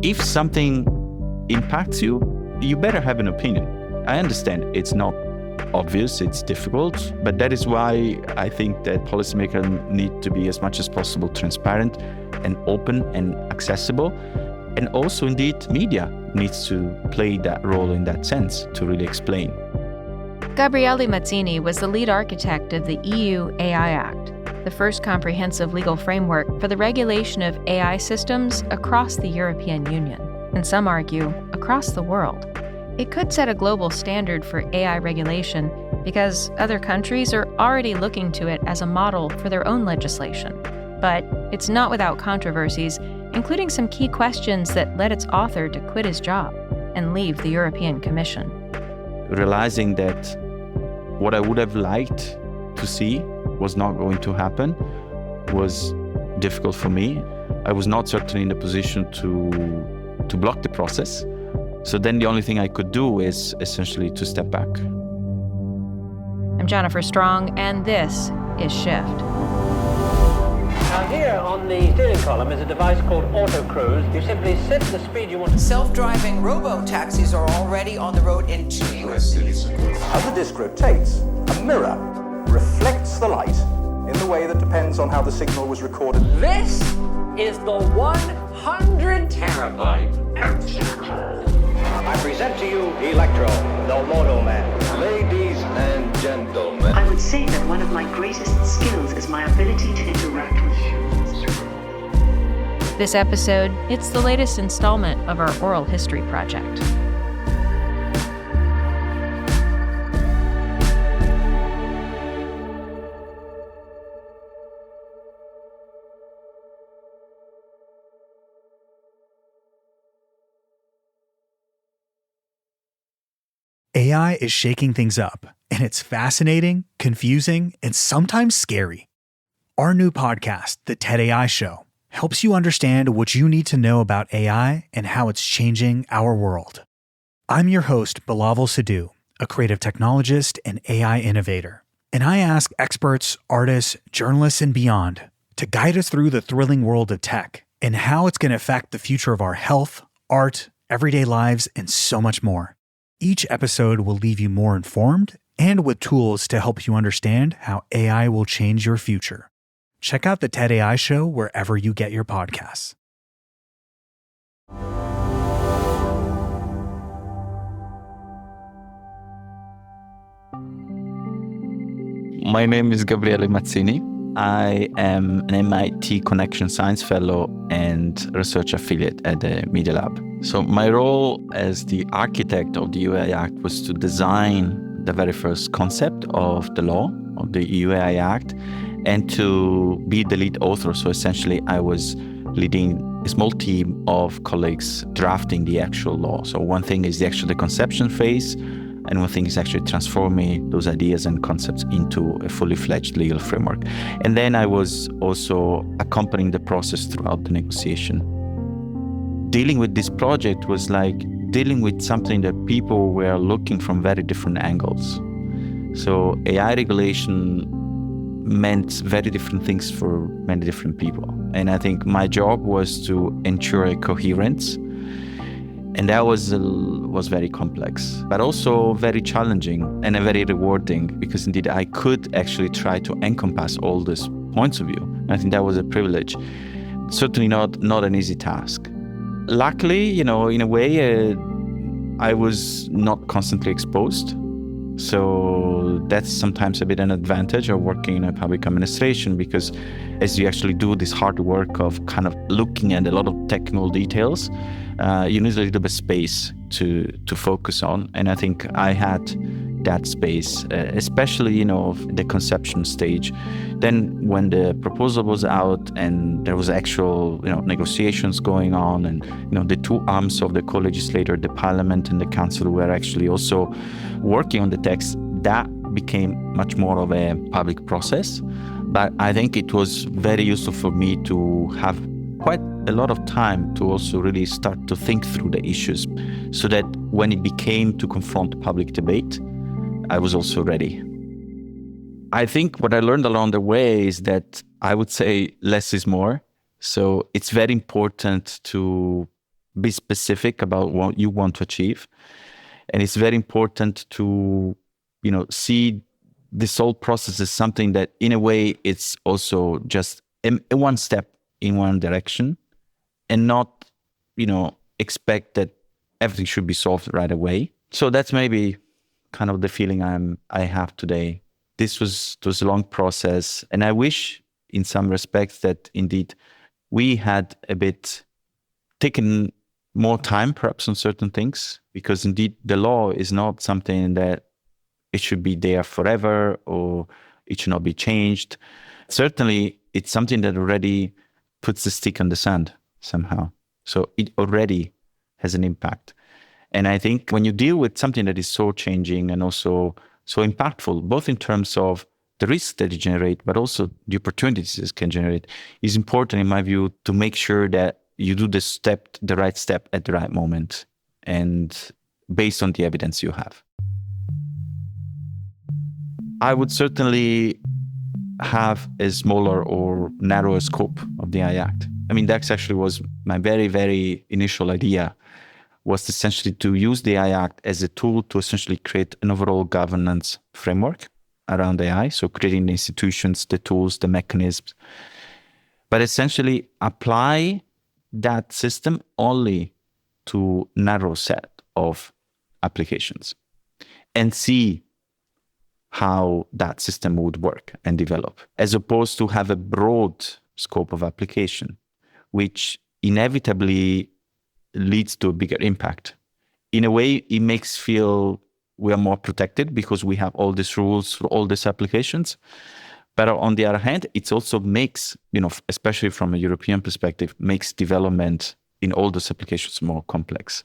if something impacts you, you better have an opinion. I understand it's not obvious, it's difficult, but that is why I think that policymakers need to be as much as possible transparent and open and accessible. And also, indeed, media needs to play that role in that sense to really explain. Gabriele Mazzini was the lead architect of the EU AI Act, the first comprehensive legal framework for the regulation of AI systems across the European Union, and some argue across the world. It could set a global standard for AI regulation because other countries are already looking to it as a model for their own legislation. But it's not without controversies, including some key questions that led its author to quit his job and leave the European Commission. Realizing that what I would have liked to see was not going to happen was difficult for me. I was not certainly in the position to block the process. So then the only thing I could do is essentially to step back. I'm Jennifer Strong, and this is Shift. Now here on the steering column is a device called Auto Cruise. You simply set the speed you want. Self-driving robo-taxis are already on the road in US cities. As the disc rotates, a mirror reflects the light in the way that depends on how the signal was recorded. This is the 100 terabyte encryption. I present to you Electro, the Moto Man. Ladies and gentlemen, I would say that one of my greatest skills is my ability to interact with humans. This episode, it's the latest installment of our oral history project. AI is shaking things up, and it's fascinating, confusing, and sometimes scary. Our new podcast, The TEDAI Show, helps you understand what you need to know about AI and how it's changing our world. I'm your host, Bilawal Sidhu, a creative technologist and AI innovator, and I ask experts, artists, journalists, and beyond to guide us through the thrilling world of tech and how it's going to affect the future of our health, art, everyday lives, and so much more. Each episode will leave you more informed and with tools to help you understand how AI will change your future. Check out the TEDAI Show wherever you get your podcasts. My name is Gabriele Mazzini. I am an MIT Connection Science Fellow and research affiliate at the Media Lab. So my role as the architect of the EU AI Act was to design the very first concept of the law, of the EU AI Act, and to be the lead author. So essentially, I was leading a small team of colleagues drafting the actual law. So one thing is the conception phase, and one thing is actually transforming those ideas and concepts into a fully fledged legal framework. And then I was also accompanying the process throughout the negotiation. Dealing with this project was like dealing with something that people were looking from very different angles. So AI regulation meant very different things for many different people. And I think my job was to ensure a coherence. And that was very complex, but also very challenging and very rewarding, because indeed I could actually try to encompass all these points of view. And I think that was a privilege. Certainly not an easy task. Luckily, in a way, I was not constantly exposed. So that's sometimes a bit an advantage of working in a public administration, because as you actually do this hard work of kind of looking at a lot of technical details, you need a little bit of space to focus on. And I think I had that space, especially, the conception stage. Then when the proposal was out and there was actual, negotiations going on, and, the two arms of the co-legislator, the parliament and the council, were actually also working on the text, that became much more of a public process. But I think it was very useful for me to have quite a lot of time to also really start to think through the issues, so that when it became to confront public debate, I was also ready. I think what I learned along the way is that I would say less is more. So it's very important to be specific about what you want to achieve. And it's very important to, see this whole process as something that in a way it's also just a one step in one direction, and not, expect that everything should be solved right away. So that's maybe kind of the feeling I have today. This was a long process, and I wish in some respects that indeed we had a bit taken more time perhaps on certain things, because indeed the law is not something that it should be there forever or it should not be changed. Certainly it's something that already puts the stick on the sand somehow. So it already has an impact. And I think when you deal with something that is so changing and also so impactful, both in terms of the risks that it generate, but also the opportunities it can generate, is important in my view to make sure that you do the right step at the right moment and based on the evidence you have. I would certainly have a smaller or narrower scope of the AI Act. I mean, that actually was my very, very initial idea, was essentially to use the AI Act as a tool to essentially create an overall governance framework around AI. So creating the institutions, the tools, the mechanisms, but essentially apply that system only to a narrow set of applications and see how that system would work and develop, as opposed to have a broad scope of application, which inevitably leads to a bigger impact. In a way, it makes feel we are more protected because we have all these rules for all these applications. But on the other hand, it also makes, especially from a European perspective, makes development in all those applications more complex.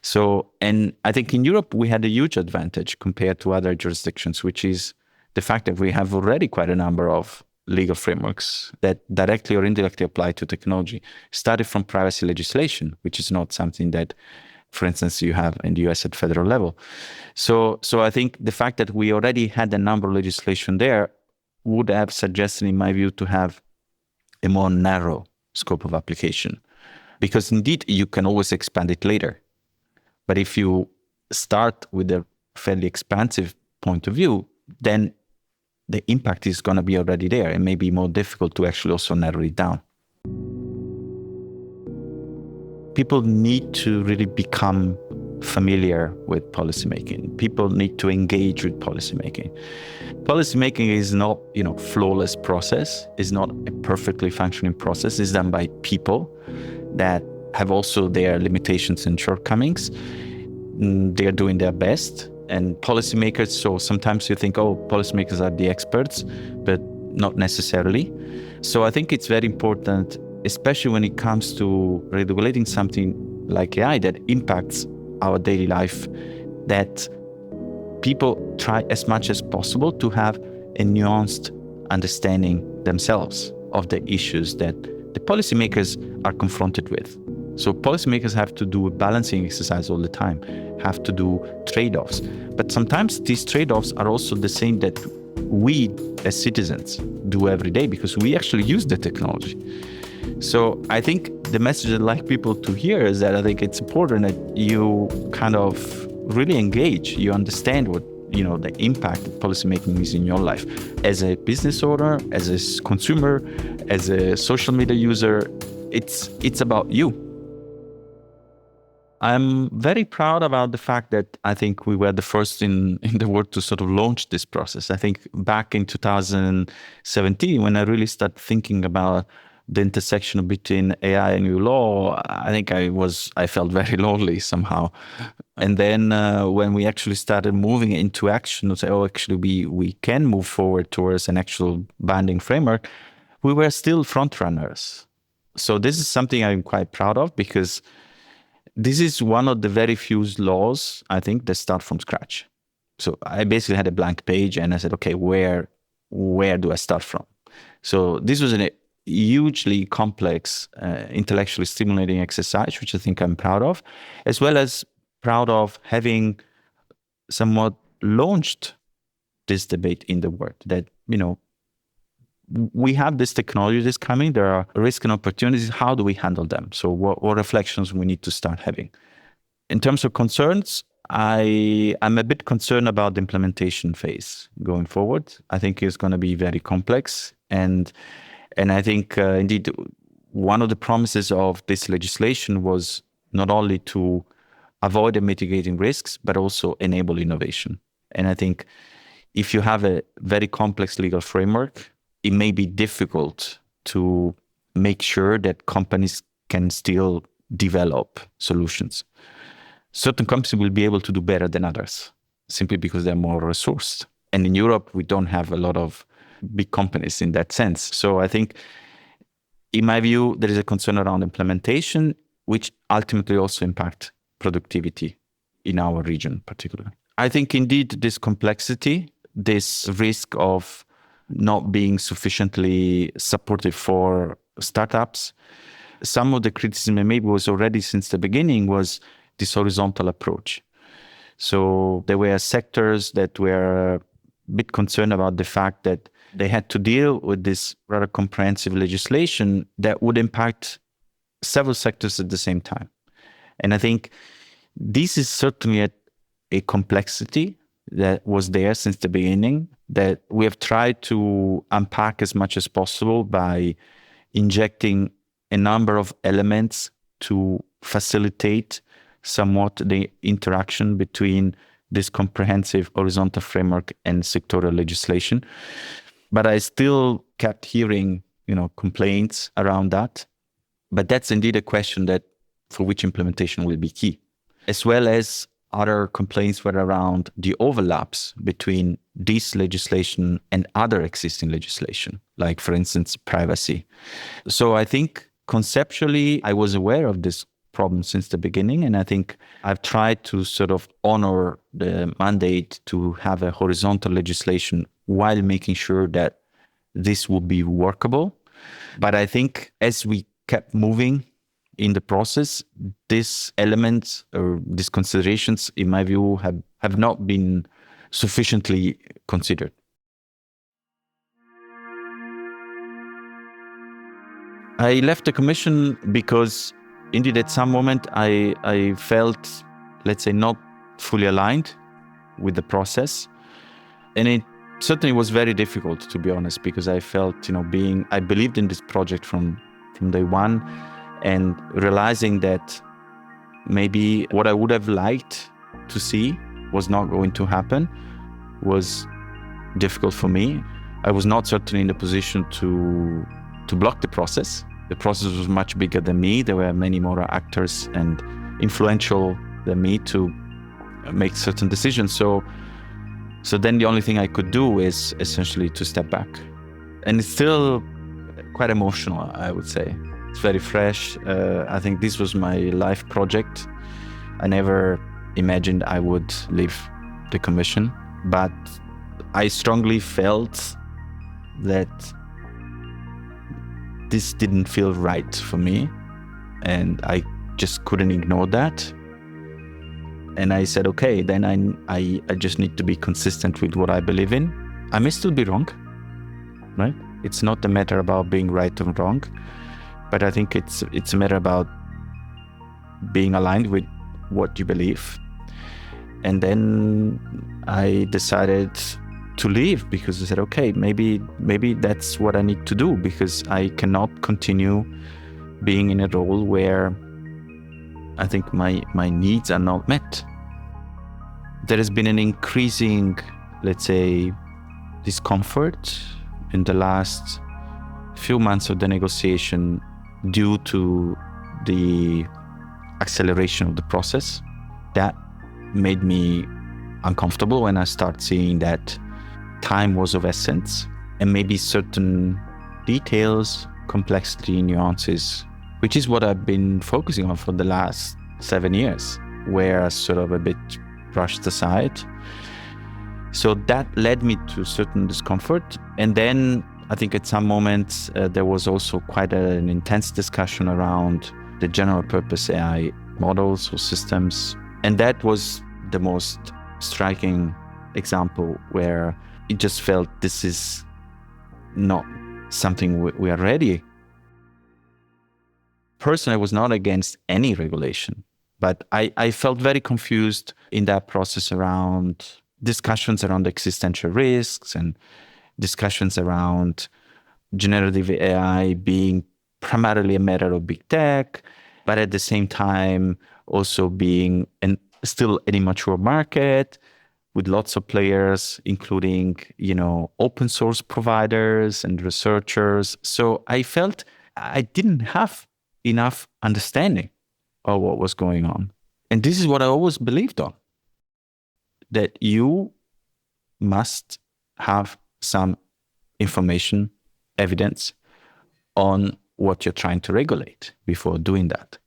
So, and I think in Europe, we had a huge advantage compared to other jurisdictions, which is the fact that we have already quite a number of legal frameworks that directly or indirectly apply to technology, started from privacy legislation, which is not something that, for instance, you have in the US at federal level. So I think the fact that we already had a number of legislation there would have suggested, in my view, to have a more narrow scope of application. Because indeed, you can always expand it later. But if you start with a fairly expansive point of view, then the impact is going to be already there. It may be more difficult to actually also narrow it down. People need to really become familiar with policymaking. People need to engage with policymaking. Policymaking is not, flawless process. It's not a perfectly functioning process. It's done by people that have also their limitations and shortcomings. They're doing their best. And policymakers, so sometimes you think, policymakers are the experts, but not necessarily. So I think it's very important, especially when it comes to regulating something like AI that impacts our daily life, that people try as much as possible to have a nuanced understanding themselves of the issues that the policymakers are confronted with. So policymakers have to do a balancing exercise all the time, have to do trade-offs. But sometimes these trade-offs are also the same that we as citizens do every day because we actually use the technology. So I think the message I'd like people to hear is that I think it's important that you kind of really engage, you understand what the impact that policymaking is in your life. As a business owner, as a consumer, as a social media user, it's about you. I'm very proud about the fact that I think we were the first in the world to sort of launch this process. I think back in 2017, when I really started thinking about the intersection between AI and new law, I think I felt very lonely somehow. And then when we actually started moving into action, to say, actually we can move forward towards an actual binding framework, we were still front runners. So this is something I'm quite proud of because this is one of the very few laws, I think, that start from scratch. So I basically had a blank page and I said, okay, where do I start from? So this was a hugely complex, intellectually stimulating exercise, which I think I'm proud of, as well as proud of having somewhat launched this debate in the world that, we have this technology that's coming. There are risks and opportunities. How do we handle them? So what reflections we need to start having? In terms of concerns, I'm a bit concerned about the implementation phase going forward. I think it's going to be very complex. And I think, indeed, one of the promises of this legislation was not only to avoid and mitigating risks, but also enable innovation. And I think if you have a very complex legal framework, it may be difficult to make sure that companies can still develop solutions. Certain companies will be able to do better than others, simply because they're more resourced. And in Europe, we don't have a lot of big companies in that sense. So I think, in my view, there is a concern around implementation, which ultimately also impact productivity in our region particularly. I think indeed this complexity, this risk of not being sufficiently supportive for startups, some of the criticism maybe was already since the beginning was this horizontal approach. So there were sectors that were a bit concerned about the fact that they had to deal with this rather comprehensive legislation that would impact several sectors at the same time. And I think this is certainly a complexity that was there since the beginning, that we have tried to unpack as much as possible by injecting a number of elements to facilitate somewhat the interaction between this comprehensive horizontal framework and sectoral legislation. But I still kept hearing, complaints around that. But that's indeed a question that for which implementation will be key, as well as other complaints were around the overlaps between this legislation and other existing legislation, like, for instance, privacy. So I think conceptually, I was aware of this problem since the beginning, and I think I've tried to sort of honor the mandate to have a horizontal legislation while making sure that this would be workable. But I think as we kept moving in the process, these elements or these considerations, in my view, have not been sufficiently considered. I left the commission because indeed at some moment I felt, let's say, not fully aligned with the process. And it certainly was very difficult, to be honest, because I felt, I believed in this project from day one, and realizing that maybe what I would have liked to see was not going to happen was difficult for me. I was not certainly in the position to block the process. The process was much bigger than me. There were many more actors and influential than me to make certain decisions. So then the only thing I could do is essentially to step back. And it's still quite emotional, I would say. It's very fresh. I think this was my life project. I never imagined I would leave the commission, but I strongly felt that this didn't feel right for me, and I just couldn't ignore that. And I said, okay, then I just need to be consistent with what I believe in. I may still be wrong, right? It's not a matter about being right or wrong, but I think it's a matter about being aligned with what you believe. And then I decided to leave because I said, okay, maybe that's what I need to do, because I cannot continue being in a role where I think my needs are not met. There has been an increasing, let's say, discomfort in the last few months of the negotiation due to the acceleration of the process. That made me uncomfortable when I started seeing that time was of essence, and maybe certain details, complexity, nuances, which is what I've been focusing on for the last 7 years, were sort of a bit brushed aside. So that led me to certain discomfort. And then I think at some moments there was also quite an intense discussion around the general purpose AI models or systems. And that was the most striking example where it just felt this is not something we are ready. Personally, I was not against any regulation, but I felt very confused in that process around discussions around existential risks and discussions around generative AI being primarily a matter of big tech, but at the same time also being still an immature market with lots of players, including, open source providers and researchers. So I felt I didn't have enough understanding of what was going on. And this is what I always believed on, that you must have some information, evidence on what you're trying to regulate before doing that.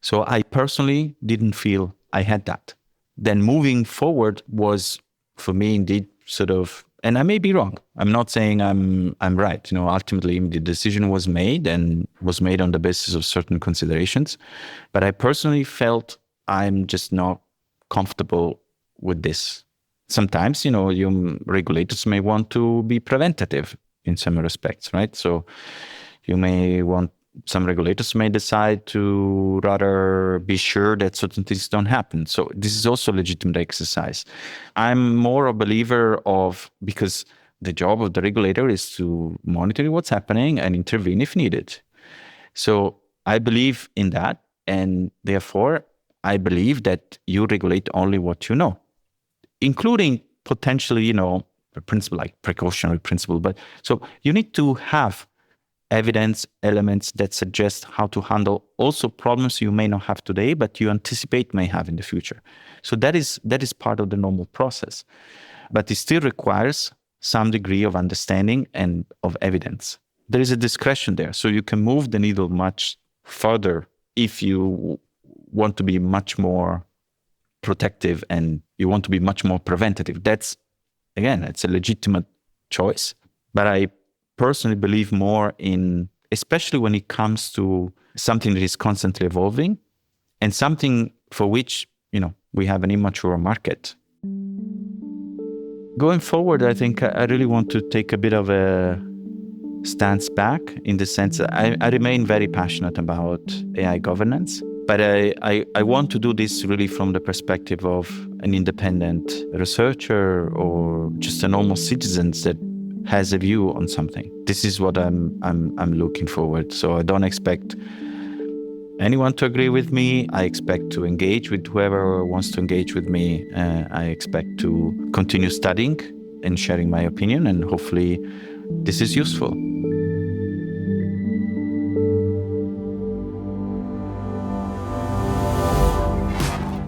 So I personally didn't feel I had that. Then moving forward was, for me, indeed, sort of, and I may be wrong. I'm not saying I'm right. Ultimately, the decision was made and was made on the basis of certain considerations. But I personally felt I'm just not comfortable with this. Sometimes, regulators may want to be preventative in some respects, right? So some regulators may decide to rather be sure that certain things don't happen. So this is also a legitimate exercise. I'm more a believer of, because the job of the regulator is to monitor what's happening and intervene if needed. So I believe in that. And therefore, I believe that you regulate only what you know, including potentially, a principle like precautionary principle. But so you need to have evidence elements that suggest how to handle also problems you may not have today, but you anticipate may have in the future. So that is part of the normal process. But it still requires some degree of understanding and of evidence. There is a discretion there. So you can move the needle much further if you want to be much more protective and you want to be much more preventative. That's, again, it's a legitimate choice. But I personally believe more in, especially when it comes to something that is constantly evolving and something for which, we have an immature market. Going forward, I think I really want to take a bit of a stance back, in the sense that I remain very passionate about AI governance, but I want to do this really from the perspective of an independent researcher or just a normal citizen that has a view on something. This is what I'm looking forward. So I don't expect anyone to agree with me. I expect to engage with whoever wants to engage with me. I expect to continue studying and sharing my opinion, and hopefully this is useful.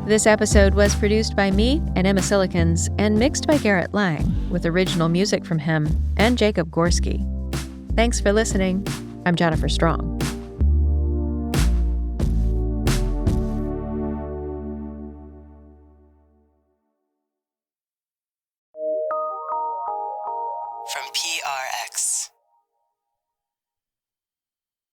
This episode was produced by me and Emma Cillekens and mixed by Garret Lang, with original music from him and Jacob Gorski. Thanks for listening. I'm Jennifer Strong.